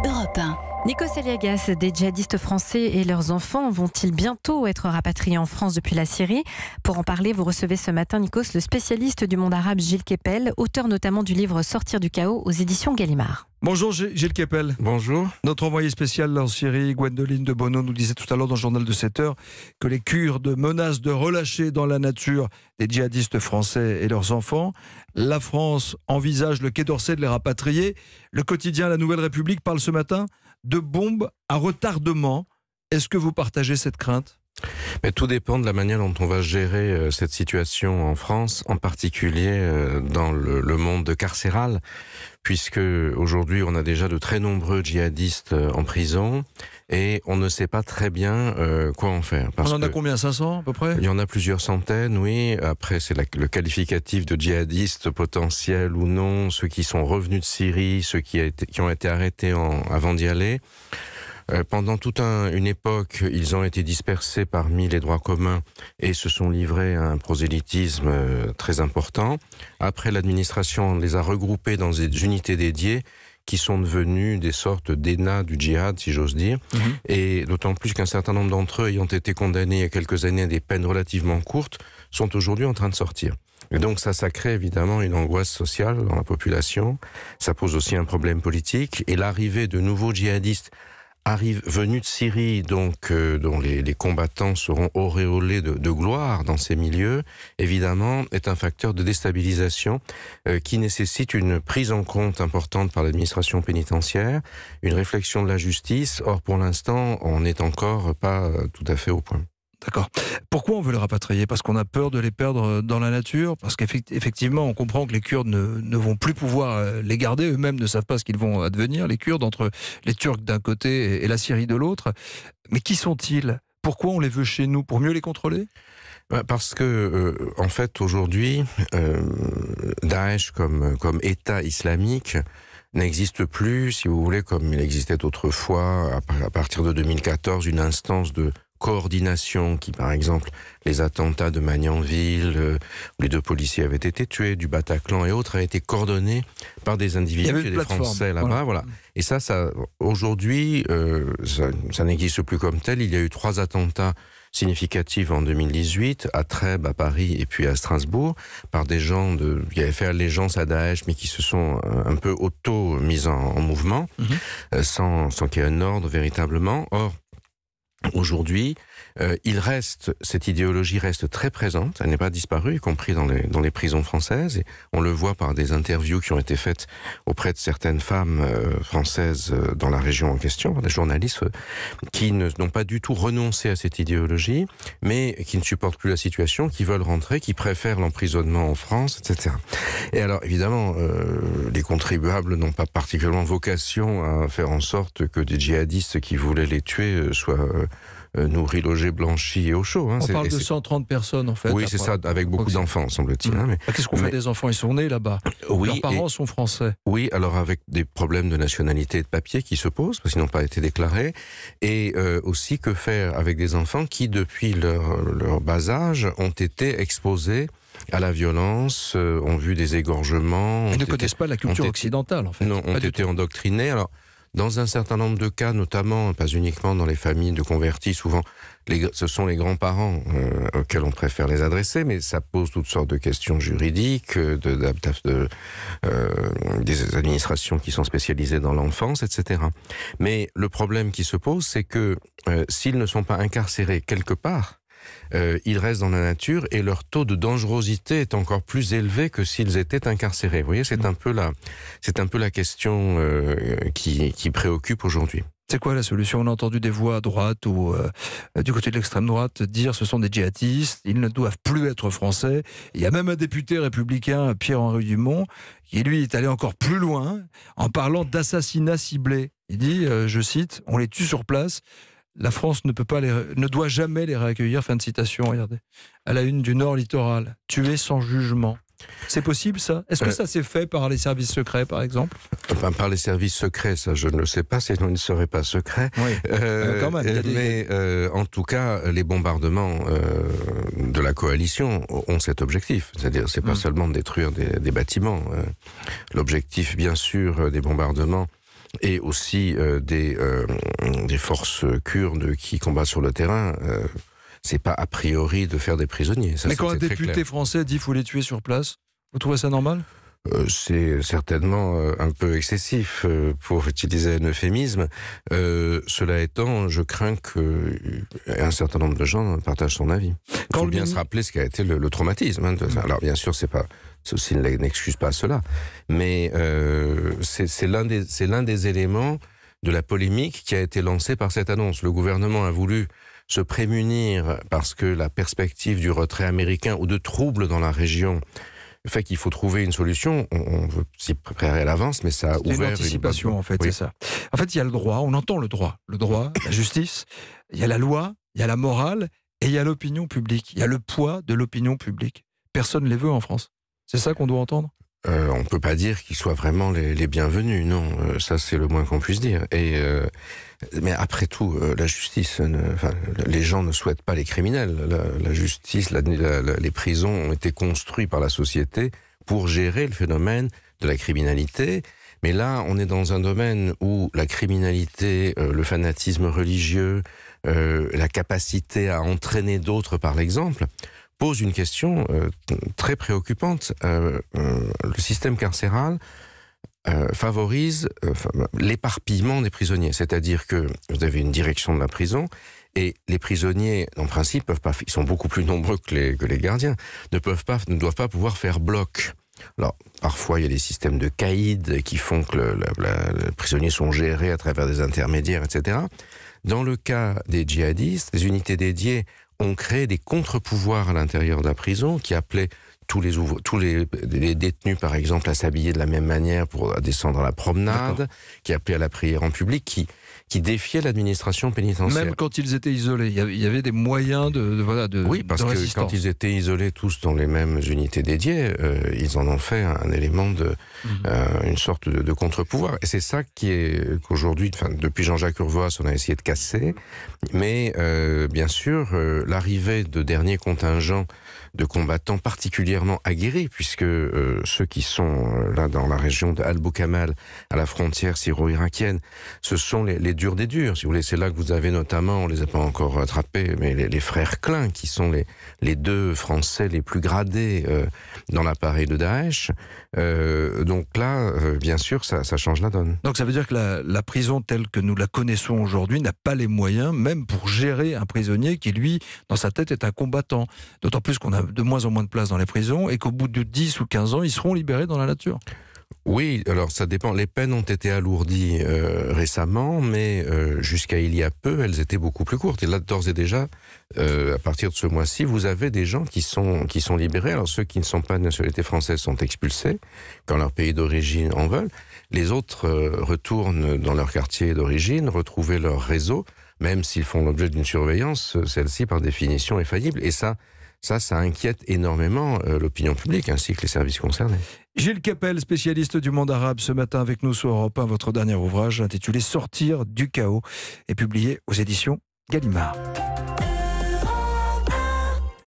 Europe 1. Nikos Aliagas, des djihadistes français et leurs enfants vont-ils bientôt être rapatriés en France depuis la Syrie? Pour en parler, vous recevez ce matin, Nikos, le spécialiste du monde arabe Gilles Kepel, auteur notamment du livre Sortir du chaos aux éditions Gallimard. Bonjour Gilles Kepel. Bonjour. Notre envoyé spécial en Syrie, Gwendoline de Bono, nous disait tout à l'heure dans le journal de 7 heures que les Kurdes menacent de relâcher dans la nature des djihadistes français et leurs enfants. La France envisage le Quai d'Orsay de les rapatrier. Le quotidien La Nouvelle République parle ce matin de bombes à retardement. Est-ce que vous partagez cette crainte ? Mais tout dépend de la manière dont on va gérer cette situation en France, en particulier dans le monde carcéral, puisque aujourd'hui on a déjà de très nombreux djihadistes en prison et on ne sait pas très bien quoi en faire. On en a combien, 500 à peu près ? Il y en a plusieurs centaines, oui. Après, c'est le qualificatif de djihadistes potentiels ou non, ceux qui sont revenus de Syrie, ceux qui ont été arrêtés avant d'y aller. Pendant toute une époque, ils ont été dispersés parmi les droits communs et se sont livrés à un prosélytisme très important. Après, l'administration les a regroupés dans des unités dédiées qui sont devenues des sortes d'ENA du djihad, si j'ose dire. Et d'autant plus qu'un certain nombre d'entre eux, ayant été condamnés il y a quelques années à des peines relativement courtes, sont aujourd'hui en train de sortir. Et donc ça crée évidemment une angoisse sociale dans la population. Ça pose aussi un problème politique. Et l'arrivée de nouveaux djihadistes venus de Syrie, donc dont les combattants seront auréolés de gloire dans ces milieux, évidemment, est un facteur de déstabilisation qui nécessite une prise en compte importante par l'administration pénitentiaire, une réflexion de la justice. Or, pour l'instant, on n'est encore pas tout à fait au point. D'accord. Pourquoi on veut les rapatrier ? Parce qu'on a peur de les perdre dans la nature ? Parce qu'effectivement, on comprend que les Kurdes ne vont plus pouvoir les garder. Eux-mêmes ne savent pas ce qu'ils vont advenir, les Kurdes, entre les Turcs d'un côté et la Syrie de l'autre. Mais qui sont-ils ? Pourquoi on les veut chez nous ? Pour mieux les contrôler ? Parce que, en fait, aujourd'hui, Daesh comme État islamique n'existe plus, si vous voulez, comme il existait autrefois, à partir de 2014, une instance de coordination qui, par exemple, les attentats de Magnanville, où les 2 policiers avaient été tués, du Bataclan et autres, a été coordonné par des individus et des Français là-bas. Voilà. Et ça aujourd'hui, ça n'existe plus comme tel. Il y a eu 3 attentats significatifs en 2018, à Trèbes, à Paris et puis à Strasbourg, par des gens qui avaient fait allégeance à Daesh, mais qui se sont un peu auto-mis en mouvement, sans qu'il y ait un ordre véritablement. Or, aujourd'hui, cette idéologie reste très présente, elle n'est pas disparue, y compris dans les prisons françaises, et on le voit par des interviews qui ont été faites auprès de certaines femmes françaises dans la région en question, par des journalistes qui n'ont pas du tout renoncé à cette idéologie, mais qui ne supportent plus la situation, qui veulent rentrer, qui préfèrent l'emprisonnement en France, etc. Et alors, évidemment, les contribuables n'ont pas particulièrement vocation à faire en sorte que des djihadistes qui voulaient les tuer soient nourris, logés, blanchis et au chaud. On parle de 130 personnes en fait. Oui, c'est ça, avec beaucoup d'enfants, semble-t-il. Mais qu'est-ce qu'on fait des enfants ? Ils sont nés là-bas. Leurs parents sont français. Oui, alors avec des problèmes de nationalité et de papier qui se posent, parce qu'ils n'ont pas été déclarés. Et aussi, que faire avec des enfants qui, depuis leur bas âge, ont été exposés à la violence, ont vu des égorgements. Ils ne connaissent pas la culture occidentale, en fait. Non, ont été endoctrinés. Alors, dans un certain nombre de cas, notamment, pas uniquement dans les familles de convertis, souvent, ce sont les grands-parents auxquels on préfère les adresser, mais ça pose toutes sortes de questions juridiques, des administrations qui sont spécialisées dans l'enfance, etc. Mais le problème qui se pose, c'est que s'ils ne sont pas incarcérés quelque part, ils restent dans la nature et leur taux de dangerosité est encore plus élevé que s'ils étaient incarcérés. Vous voyez, c'est un peu la question qui préoccupe aujourd'hui. C'est quoi la solution ? On a entendu des voix à droite ou du côté de l'extrême droite dire ce sont des djihadistes, ils ne doivent plus être français. Il y a même un député républicain, Pierre-Henri Dumont, qui lui est allé encore plus loin en parlant d'assassinat ciblé. Il dit, je cite, « On les tue sur place. La France ne doit jamais les réaccueillir », fin de citation, regardez. À la une du Nord littoral, tués sans jugement. C'est possible, ça ? Est-ce que ça s'est fait par les services secrets, par exemple ? Par les services secrets, ça je ne le sais pas, sinon il ne serait pas secret. Oui, quand même. Mais en tout cas, les bombardements de la coalition ont cet objectif. C'est-à-dire, c'est pas seulement de détruire des bâtiments. L'objectif, bien sûr, des bombardements et aussi des forces kurdes qui combattent sur le terrain, c'est pas a priori de faire des prisonniers. Ça, mais quand un député français dit qu'il faut les tuer sur place, vous trouvez ça normal ? C'est certainement un peu excessif, pour utiliser un euphémisme. Cela étant, je crains qu'un certain nombre de gens partagent son avis. Il faut bien se rappeler ce qu'a été le traumatisme. Alors bien sûr, ceci n'excuse pas cela, mais c'est l'un des éléments de la polémique qui a été lancée par cette annonce. Le gouvernement a voulu se prémunir parce que la perspective du retrait américain ou de troubles dans la région fait qu'il faut trouver une solution. On veut s'y préparer à l'avance, mais ça a ouvert une anticipation, en fait, oui. C'est ça. En fait, il y a le droit, on entend le droit, la justice, il y a la loi, il y a la morale, et il y a l'opinion publique. Il y a le poids de l'opinion publique. Personne ne les veut en France. C'est ça qu'on doit entendre ? On ne peut pas dire qu'ils soient vraiment les bienvenus, non. Ça, c'est le moins qu'on puisse dire. Mais après tout, la justice, les gens ne souhaitent pas les criminels. La justice, les prisons ont été construites par la société pour gérer le phénomène de la criminalité. Mais là, on est dans un domaine où la criminalité, le fanatisme religieux, la capacité à entraîner d'autres par l'exemple, pose une question très préoccupante. Le système carcéral favorise l'éparpillement des prisonniers, c'est-à-dire que vous avez une direction de la prison et les prisonniers, en principe, peuvent pas, ils sont beaucoup plus nombreux que les gardiens, ne doivent pas pouvoir faire bloc. Alors, parfois, il y a des systèmes de caïd qui font que les prisonniers sont gérés à travers des intermédiaires, etc. Dans le cas des djihadistes, les unités dédiées ont créé des contre-pouvoirs à l'intérieur de la prison qui appelaient tous les détenus, par exemple, à s'habiller de la même manière pour descendre à la promenade, qui appelaient à la prière en public, qui défiaient l'administration pénitentiaire. Même quand ils étaient isolés, il y avait des moyens de oui, parce de que résistance. quand ils étaient isolés tous dans les mêmes unités dédiées, ils en ont fait un élément une sorte de contre-pouvoir. Et c'est ça qu'aujourd'hui, depuis Jean-Jacques Urvoas, on a essayé de casser. Mais bien sûr, l'arrivée de derniers contingents de combattants particulièrement aguerris, puisque ceux qui sont là dans la région de Al-Boukamal, à la frontière syro-irakienne, ce sont les durs des durs. Si vous voulez, c'est là que vous avez notamment, on les a pas encore attrapés, mais les frères Klein, qui sont les deux Français les plus gradés dans l'appareil de Daesh. Donc là, bien sûr, ça change la donne. Donc ça veut dire que la prison telle que nous la connaissons aujourd'hui n'a pas les moyens, même pour gérer un prisonnier qui, lui, dans sa tête, est un combattant. D'autant plus qu'on a de moins en moins de place dans les prisons et qu'au bout de 10 ou 15 ans, ils seront libérés dans la nature. Oui, alors ça dépend. Les peines ont été alourdies récemment, mais jusqu'à il y a peu, elles étaient beaucoup plus courtes. Et là, d'ores et déjà, à partir de ce mois-ci, vous avez des gens qui sont libérés. Alors ceux qui ne sont pas de nationalité française sont expulsés quand leur pays d'origine en veulent. Les autres retournent dans leur quartier d'origine, retrouver leur réseau, même s'ils font l'objet d'une surveillance, celle-ci par définition est faillible. Et ça inquiète énormément l'opinion publique ainsi que les services concernés. Gilles Kepel, spécialiste du monde arabe, ce matin avec nous sur Europe 1, votre dernier ouvrage intitulé « Sortir du chaos » est publié aux éditions Gallimard.